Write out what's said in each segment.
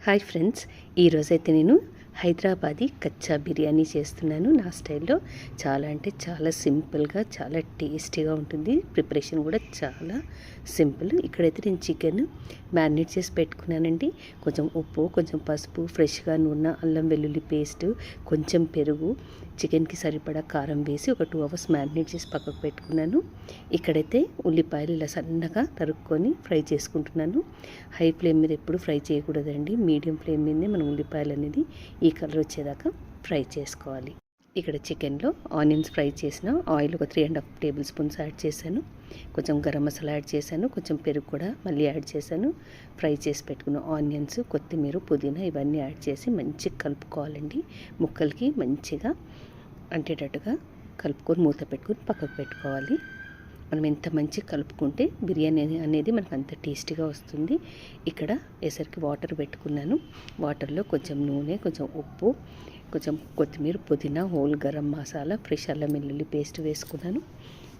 Hi friends, ఈరోజైతే నేను హైదరాబాదీ కచ్చా బిర్యానీ చేస్తున్నాను నా స్టైల్లో. చాలా అంటే చాలా సింపుల్గా, చాలా టేస్టీగా ఉంటుంది. ప్రిపరేషన్ కూడా చాలా సింపుల్. ఇక్కడైతే నేను చికెన్ మ్యారినేట్ చేసి పెట్టుకున్నానండి. కొంచెం ఉప్పు, కొంచెం పసుపు, ఫ్రెష్గా నూనె, అల్లం వెల్లుల్లి పేస్ట్, కొంచెం పెరుగు, చికెన్కి సరిపడా కారం వేసి ఒక 2 అవర్స్ మ్యారినేట్ చేసి పక్కకు పెట్టుకున్నాను. ఇక్కడైతే ఉల్లిపాయలు ఇలా సన్నగా తరుక్కొని ఫ్రై చేసుకుంటున్నాను. హై ఫ్లేమ్ మీద ఎప్పుడు ఫ్రై చేయకూడదండి. మీడియం ఫ్లేమ్ మీదనే మనం ఉల్లిపాయలు అనేది ఈ కలర్ వచ్చేదాకా ఫ్రై చేసుకోవాలి. ఇక్కడ చికెన్లో ఆనియన్స్ ఫ్రై చేసిన ఆయిల్ ఒక 3.5 టేబుల్ స్పూన్స్ యాడ్ చేశాను. కొంచెం గరం మసాలా యాడ్ చేశాను. కొంచెం పెరుగు కూడా మళ్ళీ యాడ్ చేశాను. ఫ్రై చేసి పెట్టుకున్న ఆనియన్స్, కొత్తిమీర, పుదీనా ఇవన్నీ యాడ్ చేసి మంచిగా కలుపుకోవాలండి. ముక్కలకి మంచిగా అంటేటట్టుగా కలుపుకొని మూత పెట్టుకొని పక్కకు పెట్టుకోవాలి. మనం ఎంత మంచిగా కలుపుకుంటే బిర్యానీ అనేది మనకు అంత టేస్టీగా వస్తుంది. ఇక్కడ ఎసరికి వాటర్ పెట్టుకున్నాను. వాటర్లో కొంచెం నూనె, కొంచెం ఉప్పు, కొంచెం కొత్తిమీర, పుదీనా, హోల్ గరం మసాలా, ఫ్రెష్ అల్లం వెల్లుల్లి పేస్ట్ వేసుకున్నాను.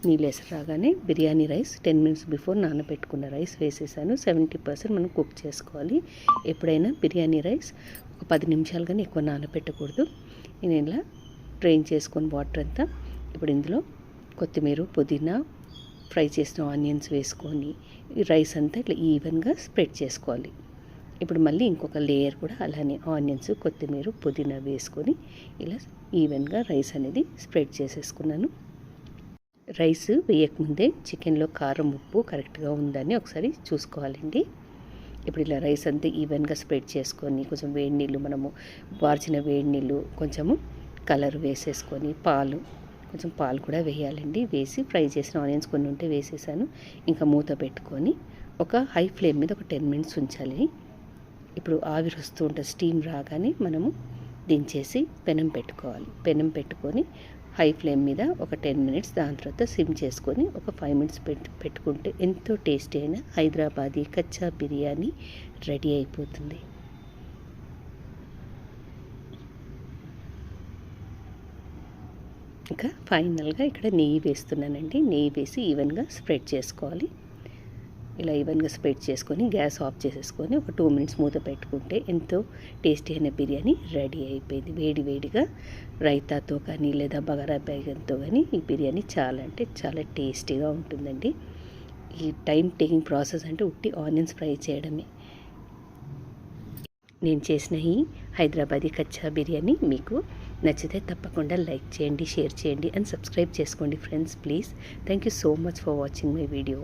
నీళ్ళు ఎసరు రాగానే బిర్యానీ రైస్ 10 మినిట్స్ బిఫోర్ నానబెట్టుకున్న రైస్ వేసేసాను. 70% మనం కుక్ చేసుకోవాలి. ఎప్పుడైనా బిర్యానీ రైస్ ఒక 10 నిమిషాలు కానీ ఎక్కువ నానబెట్టకూడదు. నేను ఇలా డ్రైన్ చేసుకొని వాటర్ అంతా ఇప్పుడు ఇందులో కొత్తిమీర, పుదీనా, ఫ్రై చేసిన ఆనియన్స్ వేసుకొని రైస్ అంతా ఇట్లా ఈవెన్గా స్ప్రెడ్ చేసుకోవాలి. ఇప్పుడు మళ్ళీ ఇంకొక లేయర్ కూడా అలానే ఆనియన్స్, కొత్తిమీర, పుదీనా వేసుకొని ఇలా ఈవెన్గా రైస్ అనేది స్ప్రెడ్ చేసేసుకున్నాను. రైస్ వేయకముందే చికెన్లో కారం, ఉప్పు కరెక్ట్గా ఉందని ఒకసారి చూసుకోవాలండి. ఇప్పుడు ఇలా రైస్ అంతా ఈవెన్గా స్ప్రెడ్ చేసుకొని కొంచెం వేడి నీళ్ళు, మనము వార్చిన వేడి నీళ్ళు, కొంచెము కలర్ వేసేసుకొని కొంచెం పాలు కూడా వేయాలండి. వేసి ఫ్రై చేసిన ఆనియన్స్ కొన్ని ఉంటే వేసేసాను. ఇంకా మూత పెట్టుకొని ఒక హై ఫ్లేమ్ మీద ఒక 10 మినిట్స్ ఉంచాలి. ఇప్పుడు ఆవిరి వస్తూ ఉంటుంది. స్టీమ్ రాగానే మనము దించేసి పెనం పెట్టుకోవాలి. పెనం పెట్టుకొని హై ఫ్లేమ్ మీద ఒక 10 మినిట్స్, దాని తర్వాత సిమ్ చేసుకొని ఒక 5 మినిట్స్ పెట్టుకుంటే ఎంతో టేస్టీ అయిన హైదరాబాదీ కచ్చా బిర్యానీ రెడీ అయిపోతుంది. ఇంకా ఫైనల్గా ఇక్కడ నెయ్యి వేస్తున్నానండి. నెయ్యి వేసి ఈవెన్గా స్ప్రెడ్ చేసుకోవాలి. ఇలా ఈవెన్గా స్ప్రెడ్ చేసుకొని గ్యాస్ ఆఫ్ చేసేసుకొని ఒక 2 మినిట్స్ మూత పెట్టుకుంటే ఎంతో టేస్టీ అయిన బిర్యానీ రెడీ అయిపోయింది. వేడివేడిగా రైతాతో కానీ లేదా బగారా బైగన్తో కానీ ఈ బిర్యానీ చాలా అంటే చాలా టేస్టీగా ఉంటుందండి. ఈ టైం టేకింగ్ ప్రాసెస్ అంటే ఉట్టి ఆనియన్స్ ఫ్రై చేయడమే. నేను చేసిన ఈ హైదరాబాదీ కచ్చా బిర్యానీ మీకు నచ్చితే తప్పకుండా లైక్ చేయండి, షేర్ చేయండి అండ్ సబ్స్క్రైబ్ చేసుకోండి friends, please. Thank you so much for watching my video.